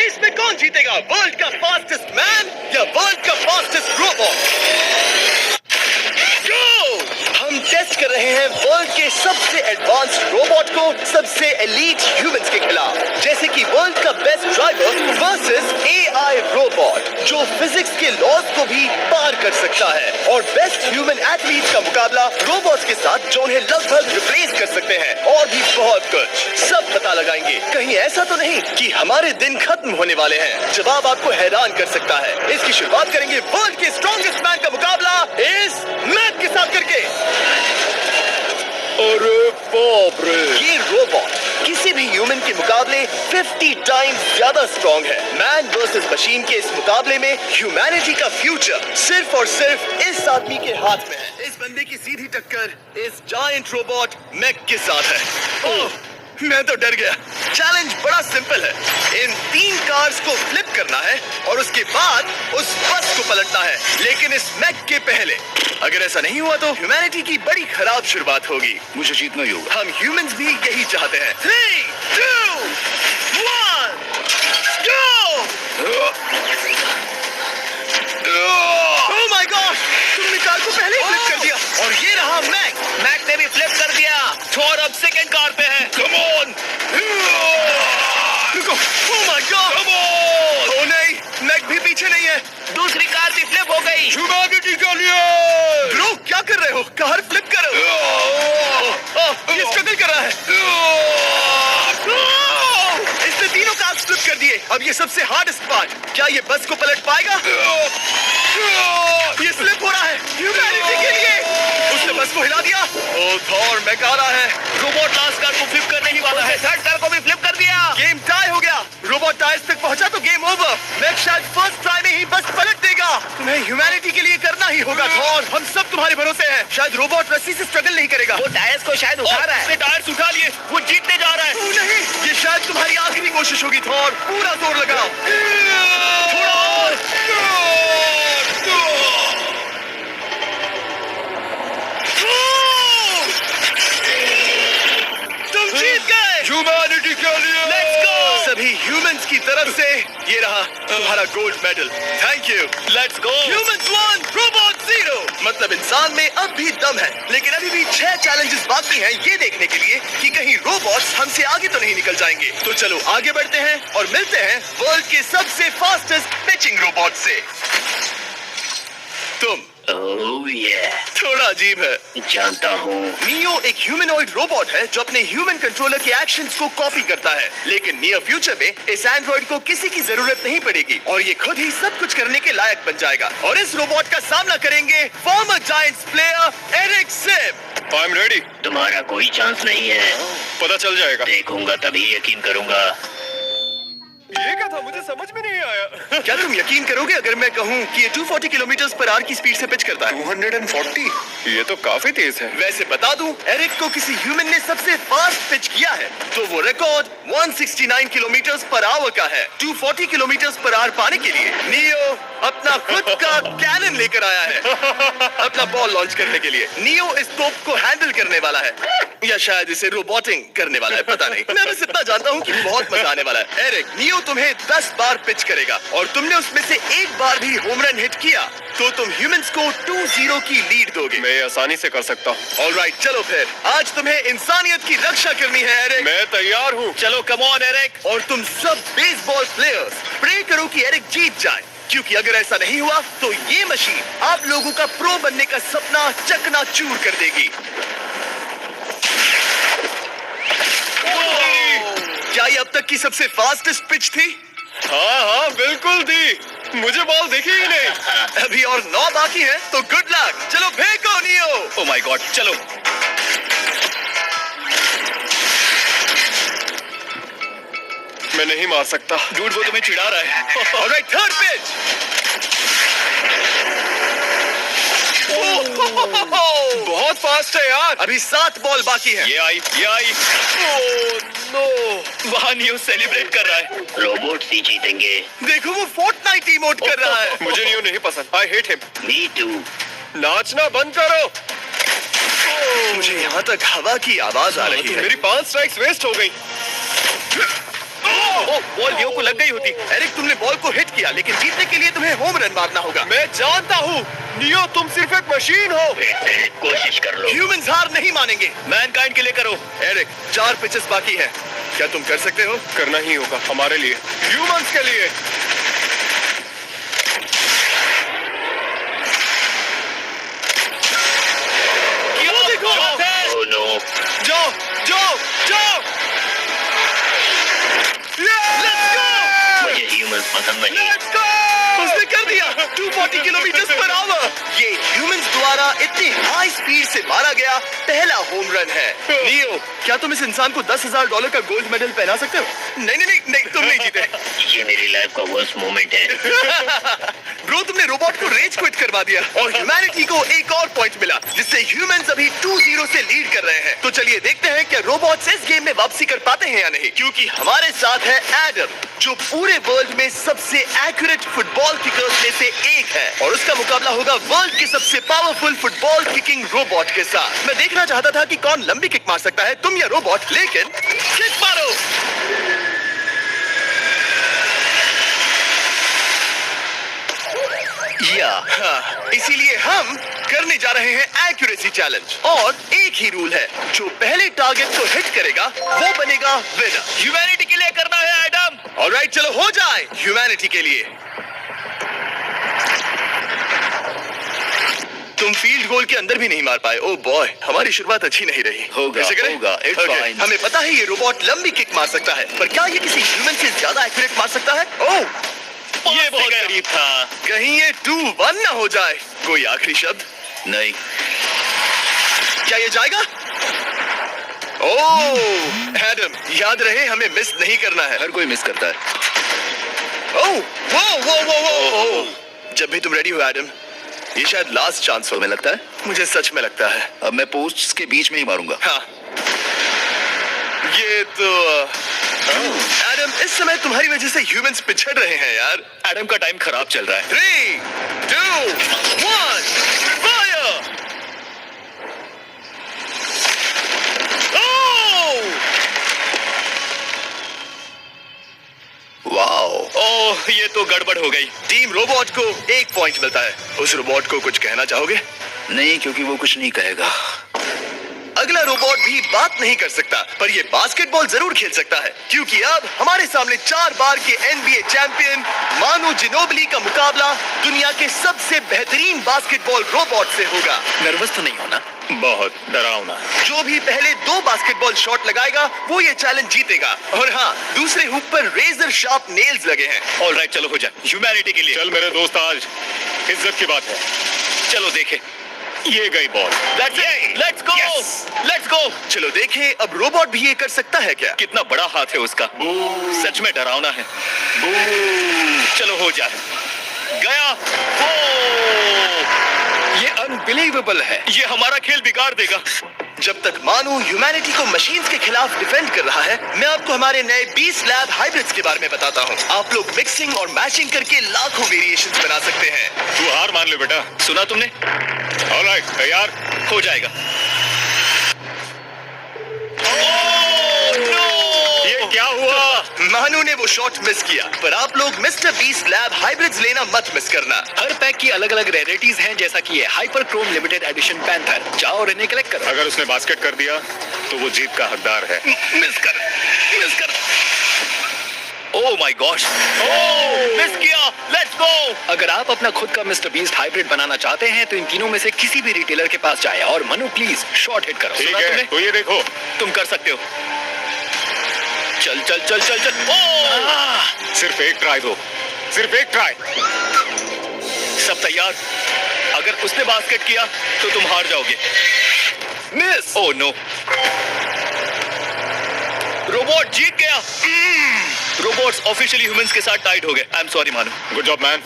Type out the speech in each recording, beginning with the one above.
इसमें कौन जीतेगा, वर्ल्ड का फास्टेस्ट मैन या वर्ल्ड का फास्टेस्ट रोबोट? हम टेस्ट कर रहे हैं वर्ल्ड के सबसे एडवांस्ड रोबोट को सबसे एलीट ह्यूमंस के खिलाफ, जैसे कि वर्ल्ड का best driver versus AI robot जो फिजिक्स के लॉज को भी पार कर सकता है, और बेस्ट ह्यूमन एथलीट का मुकाबला रोबोट्स के साथ जो उन्हें लगभग रिप्लेस कर सकते हैं, और भी बहुत कुछ। सब पता लगाएंगे। कहीं ऐसा तो नहीं कि हमारे दिन खत्म होने वाले हैं? जवाब आपको हैरान कर सकता है। इसकी शुरुआत करेंगे वर्ल्ड के स्ट्रॉन्गेस्ट मैन का मुकाबला इस मैन के साथ करके। अरे बाप रे! ये रोबोट किसी भी ह्यूमन के मुकाबले 50 टाइम्स ज्यादा स्ट्रॉन्ग है। मैन वर्सेस मशीन के इस मुकाबले में ह्यूमैनिटी का फ्यूचर सिर्फ और सिर्फ इस आदमी के हाथ में है। इस बंदे की सीधी टक्कर इस जायंट रोबोट मैक के साथ है। ओह, मैं तो डर गया। चैलेंज बड़ा सिंपल है। इन 3 कार्स को फ्लिप करना है और उसके बाद उस बस को पलटना है, लेकिन इस मैक के पहले। अगर ऐसा नहीं हुआ तो ह्यूमैनिटी की बड़ी खराब शुरुआत होगी। मुझे जीतना ही होगा। हम ह्यूमंस भी यही चाहते हैं। 3, 2, 1, go! Oh my God! तुमने कार को पहले ही फ्लिप कर दिया, और ये रहा मैक। मैक ने भी फ्लिप कर दिया। थॉर अब सेकंड कार पे है। Come on! रुको! Oh my God! Come on! Oh नहीं, मैक भी पीछे नहीं है। दूसरी कार भी फ्लिप हो गई। ह्यूमैनिटी के लिए! ब्रो, क्या कर रहे हो? कार फ्लिप करो। ये स्ट्रगल कर रहा है। इसने तीनों कार फ्लिप कर दिए। अब ये सबसे हार्डेस्ट पार्ट। क्या ये बस को पलट पाएगा? ये स्लिप हो रहा है। ह्यूमैनिटी के लिए! उसने बस को हिला दिया। ओ थॉर, मैक आ रहा है। रोबोट लास्ट कार को फ्लिप करने ही वाला है। थर्ड कार को भी फ्लिप कर दिया। गेम टाई हो गया। रोबोट टायर्स तक पहुंचा तो गेम ओवर। मैक शायद फर्स्ट ट्राई में ही बस पलट देगा। तुम्हें ह्यूमैनिटी के लिए करना ही होगा थॉर। हम सब तुम्हारे भरोसे हैं। शायद रोबोट रस्सी से स्ट्रगल नहीं करेगा। वो टायर्स को शायद उठा रहा है। उसने टायर्स उठा लिए। वो जीतने जा रहा है। नहीं, ये शायद तुम्हारी आखिरी कोशिश होगी थॉर। पूरा जोर लगाओ। थोड़ा और। तुम जीत गए। ह्यूमैनिटी के लिए लेट्स गो। सभी ह्यूमंस की तरफ से ये रहा तुम्हारा gold medal. Thank you. Let's go. Humans 1, robot 0। मतलब इंसान में अब भी दम है, लेकिन अभी भी 6 चैलेंजेस बाकी हैं ये देखने के लिए कि कहीं रोबोट्स हमसे आगे तो नहीं निकल जाएंगे। तो चलो आगे बढ़ते हैं और मिलते हैं वर्ल्ड के सबसे फास्टेस्ट पिचिंग रोबोट से। तुम Oh yeah. थोड़ा अजीब है, जानता हूँ। नियो एक ह्यूमनॉइड रोबोट है जो अपने ह्यूमन कंट्रोलर के एक्शंस को कॉपी करता है, लेकिन नियर फ्यूचर में इस एंड्रॉइड को किसी की जरूरत नहीं पड़ेगी और ये खुद ही सब कुछ करने के लायक बन जाएगा। और इस रोबोट का सामना करेंगे former Giants player Eric Sipp. I am ready. तुम्हारा कोई चांस नहीं है। पता चल जाएगा। देखूंगा तभी यकीन करूंगा। ये क्या था, मुझे समझ में नहीं आया। क्या तुम यकीन करोगे अगर मैं कहूँ कि ये 240 किलोमीटर पर आवर की स्पीड से पिच करता है? 240? ये तो काफी तेज है। वैसे बता दूं, एरिक को किसी ह्यूमन ने सबसे फास्ट पिच किया है तो वो रिकॉर्ड 169 किलोमीटर पर आवर का है। 240 किलोमीटर पर आवर पाने के लिए नियो अपना खुद का कैनन लेकर आया है अपना बॉल लॉन्च करने के लिए। नियो इस तोप को हैंडल करने वाला है, या शायद इसे रोबोटिंग करने वाला है, पता नहीं। मैं बस इतना जानता हूँ कि बहुत मजा आने वाला है। एरिक, नियो तुम्हें 10 बार पिच करेगा और तुमने उसमें से एक बार भी होम रन हिट किया तो तुम ह्यूमंस को 2-0 की लीड दोगे। मैं ये आसानी से कर सकता हूँ। ऑलराइट, चलो फिर आज तुम्हें इंसानियत की रक्षा करनी है एरिक। मैं तैयार हूँ। चलो कम ऑन एरिक। और तुम सब बेसबॉल प्लेयर्स प्रे करो कि एरिक जीत जाए, क्योंकि अगर ऐसा नहीं हुआ तो ये मशीन आप लोगों का प्रो बनने का सपना चकनाचूर कर देगी। क्या ये अब तक की सबसे फास्टेस्ट पिच थी? हाँ बिल्कुल थी। मुझे बॉल दिखी ही नहीं। अभी और 9 बाकी हैं, तो गुड लक। चलो फेंको नियो। ओह माय गॉड, चलो। मैं नहीं मार सकता। डूड, वो तुम्हें चिढ़ा रहा है। Alright, third pitch. बहुत फास्ट है यार। अभी 7 बॉल बाकी है। ये आई। ओह नो, वहाँ नियो सेलिब्रेट कर रहा है। रोबोट ही जीतेंगे। देखो वो फोर्टनाइट इमोट कर रहा है। मुझे नियो नहीं पसंद। I hate him. Me too. नाचना बंद करो। मुझे यहाँ तक हवा की आवाज आ रही है। मेरी 5 स्ट्राइक्स वेस्ट हो गई। ओ, बॉल लियो को लग गई होती। एरिक, तुमने बॉल को हिट किया, लेकिन जीतने के लिए तुम्हें होम रन मारना होगा। मैं जानता हूँ नियो, तुम सिर्फ एक मशीन हो। कोशिश कर लो। ह्यूमंस हार नहीं मानेंगे। मैनकाइंड के लिए करो। एरिक, 4 पिचेस बाकी हैं। क्या तुम कर सकते हो? करना ही होगा हमारे लिए, ह्यूमंस के लिए। Oh no. जाओ जाओ जाओ। Let's go! मुझे ह्यूमंस पसंद नहीं। Let's go! उसने कर दिया 240 किलोमीटर पर आवर। ये ह्यूमंस द्वारा इतनी हाई स्पीड से मारा गया पहला होम रन है। नियो, क्या तुम इस इंसान को $10,000 का गोल्ड मेडल पहना सकते हो? नहीं, तुम नहीं जीते। ये मेरी लाइफ का वर्स्ट मोमेंट है। ब्रो, तुमने रोबोट को रेज क्विट करवा दिया और ह्यूमैनिटी को एक और पॉइंट मिला, जिससे ह्यूमंस अभी 2-0 से लीड कर रहे हैं। तो चलिए देखते हैं कि रोबोट्स इस गेम में वापसी कर पाते हैं या नहीं, क्योंकि हमारे साथ है एडम, जो पूरे वर्ल्ड में सबसे एक्यूरेट फुटबॉल किकर्स में से एक है, और उसका मुकाबला होगा वर्ल्ड के सबसे पावरफुल फुटबॉल किकिंग रोबोट के साथ। मैं देखना चाहता था कि कौन लंबी किक मार सकता है, तुम या रोबोट, लेकिन किक मारो। इसीलिए हम करने जा रहे हैं एक्यूरेसी चैलेंज, और एक ही रूल है, जो पहले टारगेट को हिट करेगा वो बनेगा विनर। ह्यूमैनिटी के लिए करना है एडम। ऑलराइट, चलो हो जाए ह्यूमैनिटी के लिए। तुम फील्ड गोल के अंदर भी नहीं मार पाए। ओ बॉय, हमारी शुरुआत अच्छी नहीं रही। होगा, कैसे करें? होगा, it's Okay, fine. हमें पता है ये रोबोट लंबी किक मार सकता है, पर क्या ये किसी ह्यूमन से ज्यादा एक्यूरेट मार सकता है? ओह, ये बहुत करीब था। कहीं ये 2-1 ना हो जाए। कोई आखिरी शब्द? नहीं। क्या ये जाएगा? ओह एडम, याद रहे हमें मिस नहीं करना है। हर कोई मिस करता है। ओह वो। जब भी तुम रेडी हो एडम, ये शायद लास्ट चांस हो। तुम्हें लगता है? मुझे सच में लगता है। अब मैं पोस्ट्स के बीच में ही मारूंगा। हाँ, ये तो एडम, इस समय तुम्हारी वजह से ह्यूमंस पिछड़ रहे हैं यार। एडम का टाइम खराब चल रहा है। 3, 2, 1, फायर! वाओ। ओह, ये तो गड़बड़ हो गई। टीम रोबोट को 1 पॉइंट मिलता है। उस रोबोट को कुछ कहना चाहोगे? नहीं, क्योंकि वो कुछ नहीं कहेगा। अगला रोबोट भी बात नहीं कर सकता, पर ये बास्केटबॉल जरूर खेल सकता है, क्योंकि अब हमारे सामने 4 बार के NBA चैंपियन मानु जिनोबली का मुकाबला दुनिया के सबसे बेहतरीन बास्केटबॉल रोबोट से होगा। नर्वस तो नहीं होना? बहुत डरावना। जो भी पहले 2 बास्केटबॉल शॉट लगाएगा वो ये चैलेंज जीतेगा। और हाँ, दूसरे हुक पर रेजर शार्प नेल्स लगे हैं। ऑलराइट, चलो हो जाए ह्यूमैनिटी के लिए। चल मेरे दोस्त, आज इज्जत की बात है। चलो देखे। ये गई ball. Let's go. Let's go. चलो देखें अब रोबोट भी ये कर सकता है क्या? कितना बड़ा हाथ है उसका। सच में डरावना है। चलो हो जाए। गया। ये अनबिलीवेबल है। ये हमारा खेल बिगाड़ देगा। जब तक मानु ह्यूमैनिटी को मशीन्स के खिलाफ डिफेंड कर रहा है, मैं आपको हमारे नए 20 लैब हाइब्रिड्स के बारे में बताता हूँ। आप लोग मिक्सिंग और मैचिंग करके लाखों वेरिएशंस बना सकते हैं। तू हार मान ले बेटा। सुना तुमने? ऑलराइट, तैयार हो जाएगा। ये क्या हुआ? मानु ने वो शॉट मिस किया, पर आप लोग मिस्टर 20 लैब हाइब्रिड्स लेना मत मिस करना। हर पैक की अलग अलग रेयरिटीज हैं, जैसा कि ये hyper Chrome limited edition panther. जाओ और इन्हें कलेक्ट करो। अगर उसने बास्केट कर दिया तो वो जीत का हकदार है। मिस कर। ओह माय गॉश, मिस किया। Let's go. अगर आप अपना खुद का मिस्टर बीस्ट हाइब्रिड बनाना चाहते हैं तो इन तीनों में से किसी भी रिटेलर के पास जाएं और मनु प्लीज शॉर्ट हिट करो। ठीक सुना है, तुमने? तो ये देखो। तुम कर सकते हो। चल चल चल चल चल। ओह! सिर्फ एक ट्राई दो, सिर्फ एक ट्राई। सब तैयार? अगर उसने बास्केट किया तो तुम हार जाओगे। मिस। ओह नो, रोबोट जीत गया। रोबोट्स ऑफिशियली ह्यूमंस के साथ टाइड हो गए। आई एम सॉरी मानु। Good job man.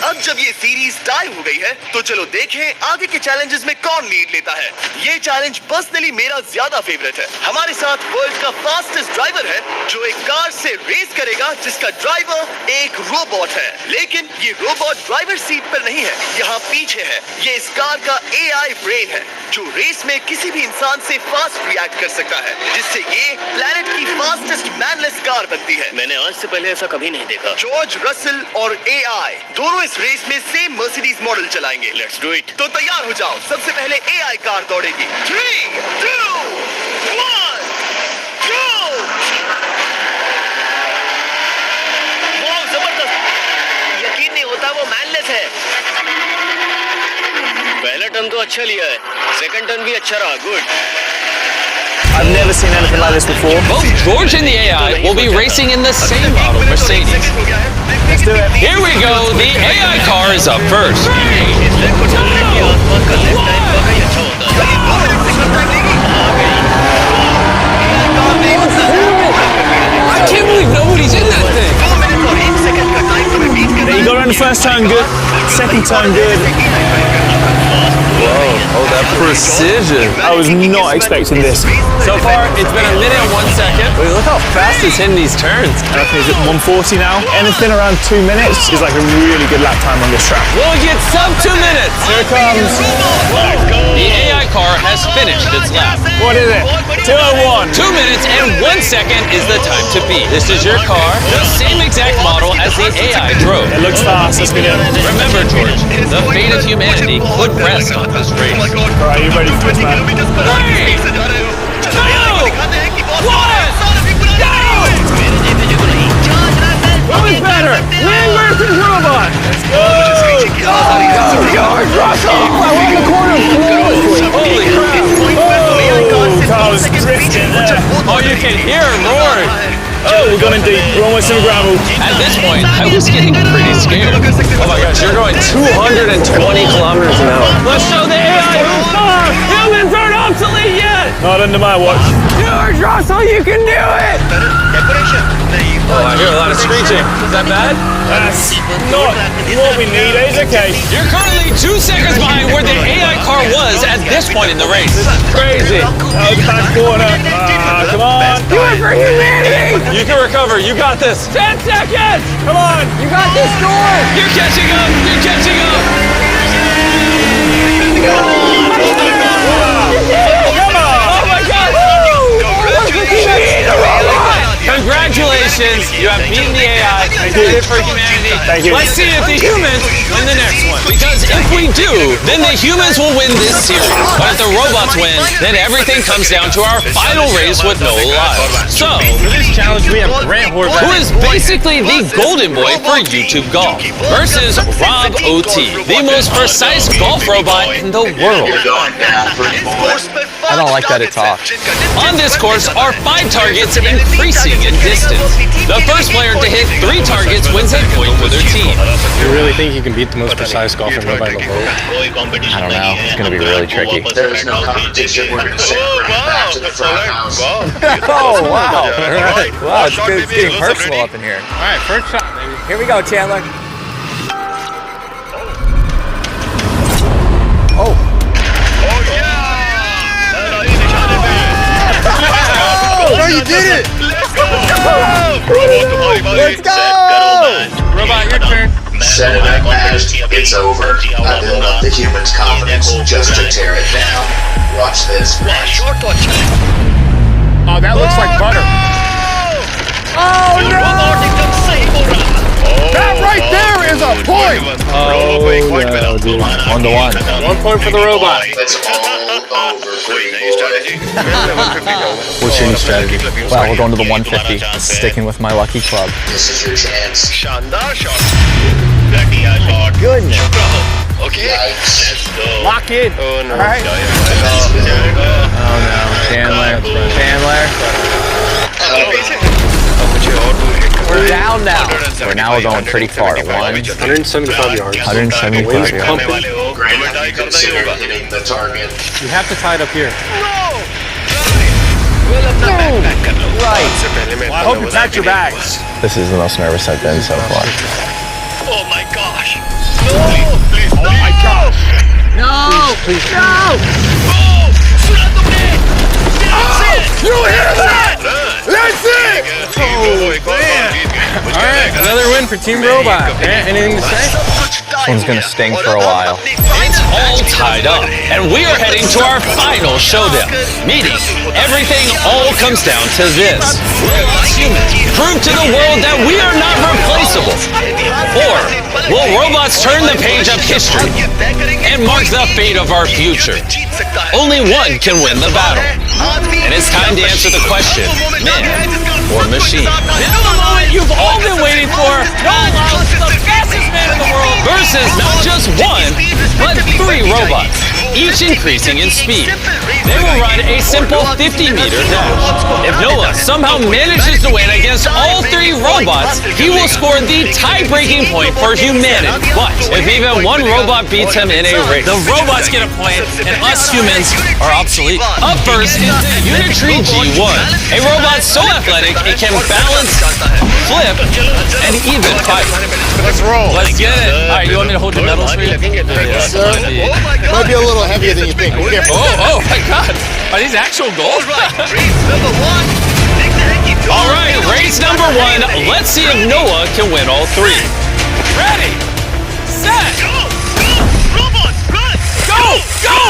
अब जब ये सीरीज टाई हो गई है तो चलो देखें आगे के चैलेंजेस में कौन लीड लेता है। ये चैलेंज पर्सनली मेरा ज्यादा फेवरेट है। हमारे साथ वर्ल्ड का फास्टेस्ट ड्राइवर है जो एक कार से रेस करेगा जिसका ड्राइवर एक रोबोट है। लेकिन ये रोबोट ड्राइवर सीट पर नहीं है, यहाँ पीछे है। ये इस कार का AI ब्रेन है जो रेस में किसी भी इंसान से फास्ट रिएक्ट कर सकता है, जिससे ये प्लेनेट की फास्टेस्ट मैनलेस कार बनती है। मैंने आज से पहले ऐसा कभी नहीं देखा। जॉर्ज रसल और AI दोनों इस रेस में सेम मर्सिडीज मॉडल चलाएंगे। Let's do it. तो तैयार हो जाओ, सबसे पहले AI कार दौड़ेगी। 3, 2, 1, go! वाह, जबरदस्त। यकीन नहीं होता वो मैनलेस है। पहला टर्न तो अच्छा लिया है, सेकंड टर्न भी अच्छा रहा। Good. I've never seen anything like this before. Both George and the AI will be racing in the same model, Mercedes. Let's do it. Here we go, the AI car is up first. I can't believe nobody's in that thing. You got around the first turn good, second turn good. Oh, that precision. I was not expecting this. So far, it's been a minute and 1 second. Wait, look how fast it's hitting these turns. I reckon he's at 140 now. Anything around 2 minutes is like a really good lap time on this track. Will it get sub 2 minutes? Here it comes. The AI car has finished its lap. What is it? 2:01. 2 minutes and 1 second is the time to beat. This is your car, the same exact model as the AI drove. It looks fast. Let's get in. Remember, George, the fate of humanity could rest on this race. All right, you ready for this, man? Who's better? Man versus robot. George Russell! We're in the corner flawlessly. Holy crap! Car was drifting there. Oh, you can hear him roaring. Oh, we're going deep. We're almost in the gravel. At this point, I was getting pretty scared. Oh my gosh, you're going 220 kilometers an hour. Let's show the AI who's far. Humans aren't obsolete yet. Not under my watch. George Russell, you can do it. Oh, I hear a lot of screeching. Is that bad? That's not what we need. It's okay. You're currently 2 seconds behind where the AI car was at this point in the race. Crazy. That was a bad corner. Come on. Do it for humanity. You can recover. You got this. 10 seconds. Come on. You got this, George. You're catching up. You're catching up. Come on. Oh my God. Congratulations. You have beaten the AI. You did it for humanity. Thank you. Let's see if the humans win the next one. Because if we do, then the humans will win this series. But if the robots win, then everything comes down to our final race with no lives. So, For this challenge, we have Grant Horvath. who is basically the golden boy for YouTube golf, versus Rob OT, the most precise golf robot in the world. I don't like that it talks. On this course are 5 targets increasing in distance. The first player to hit 3 targets wins a point for their team. You really think you can beat the most precise golfer robot in the world? I don't know. It's going to be really tricky. There is no competition. We're going to send Grant back to the front house. Oh, wow. Wow, it's getting personal up in here. All right, first shot, baby. Here we go, Chandler. Oh, you did it! Let's go! Robot, your turn. Set it up fast. It's over. I build up the human's confidence just to tear it down. Watch this. Oh, that looks like butter. That right there is a point! Oh, no, dude. 1-1. 1 point for the robot. It's all over, pretty boy. What's your new strategy? Well, we're going to the 150. Sticking with my lucky club. This is your chance. शानदार shot. Goodness. Okay, Yikes. let's go। Lock in. Oh no, All right. Oh no. Chandler. We're down now. We're going pretty far. 175 yards. 175 Wind's yards. pumping. Grant, have you considered hitting the target? You have to tie it up here. I hope you packed your bags. This is the most nervous I've been so far. Oh my gosh, Alright, another win for Team Robot. Grant, anything to say? This one's gonna sting for a while. It's all tied up, and we are heading to our final showdown. Meaning, everything all comes down to this. Will us humans prove to the world that we are not replaceable? Or will robots turn the page of history and mark the fate of our future? Only one can win the battle. And it's time to answer the question, man or machine? This is the moment you've all been waiting for. Noah Lyles, the fastest man in the world. Versus not just one, but 3 robots, each increasing in speed. They will run a simple 50-meter dash. If Noah somehow manages to win against all 3 robots, he will score the tie-breaking point for humanity. But if even one robot beats him in a race, The robots get a point, and us humans are obsolete. up first is the Unitree G1, a robot so athletic it can balance, flip, and even fight. Let's roll. Let's get it. All right, you want me to hold the medals for you? Yes, sir. Might be a little heavier than you think. Oh my God! Are these actual gold? All right, race number 1. Let's see if Noah can win all 3. Ready, set, go, go! Robot, run! Go, run!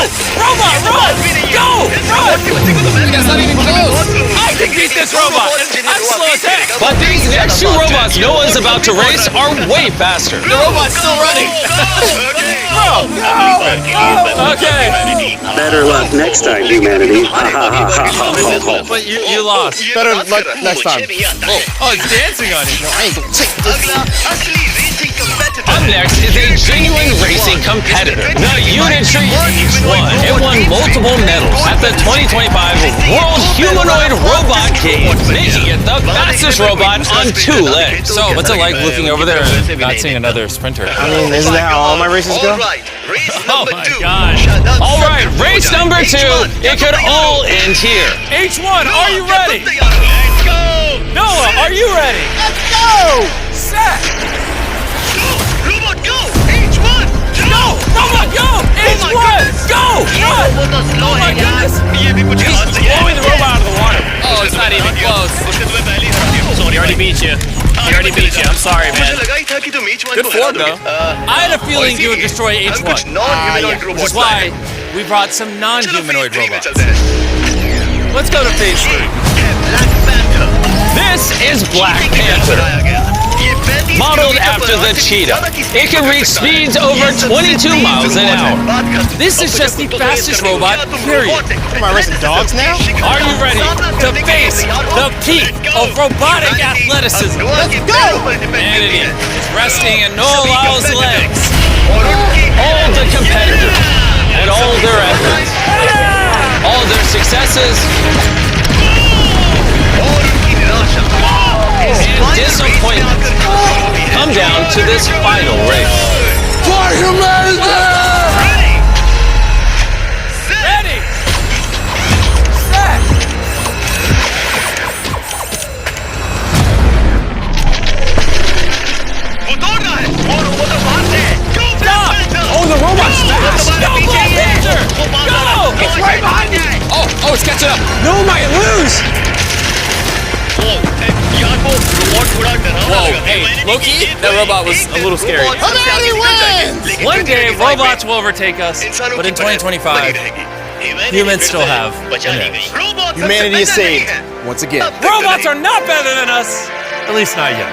That's not even close. I can beat this robot. I'm slow attack. But these next 2 robots Noah's about to race are way faster. The robot's still running. Okay. Better luck next time, humanity. Ha ha ha ha ha ha. But you lost. Better luck next time. Oh, it's dancing on you. Up next is a genuine racing competitor, the Unitree H1. It won multiple medals at the 2025 World Humanoid Robot Games, making it the fastest robot on 2 legs. So, what's it like looking over there and not seeing another sprinter? I mean, isn't that how all my races go? Oh my gosh. All right, race number 2. It could all end here. H1, are you ready? Noah, are you ready? Let's go! Set. Robot, go! H1! Go! Robot, go! H1! Go! Run! Oh my goodness! ये भी कुछ खास नहीं है। Blowing the robot out of the water. Oh, it's not even close. उसके तुम्हें पहले ही हरा दिया। He already beat you. He already beat you. I'm sorry, मुझे man. लगा ही था कि तुम H1 Good को हरा form, दोगे। though. I had a feeling you would destroy हम कुछ H1. non-humanoid Which robots is why लाए हैं। we brought some चलो non-humanoid phase 3 में robots. चलते हैं। Let's go to phase 3. Black Panther। This is Black Panther. बनाया गया। ये 35 Modeled किलोमीटर after पर the आवाज से cheetah, ज़्यादा की it स्पीड can कर reach सकता है। speeds ये over सबसे 22 तेज miles an robot है। hour. बात कर सकते This हो। is just the तो fastest करनी robot, होगी, या तुम period. robot है। Am I racing dogs now? Are you ready to face the peak of robotic athleticism? Let's go! Humanity is resting in Noah Lyles' legs. All the competitors and all their efforts, all their successes and disappointments come down to this final race. Ready, set. वो दौड़ रहा है और वो तो बाहर से है। Go Black Panther! Oh, the robot's fast! Go, Black Panther! Go! It's right behind me! Oh, it's catching up. No, might lose! यार वो रोबोट थोड़ा डरावना Whoa, लगा। hey, मैंने Loki, कि एक that दिन robot was एक a दिन little scary. रोबोट सबसे आगे निकल जाएंगे। लेकिन One day, 2025 robots will overtake us, इंसानों but की in पकड़ 2025, बनी रहेगी। humans still have बचा an ली edge. गई। रोबोट सबसे Humanity is बेहतर नहीं saved. है। Once again. अब तक Robots नहीं। are not better than us, at least not yet.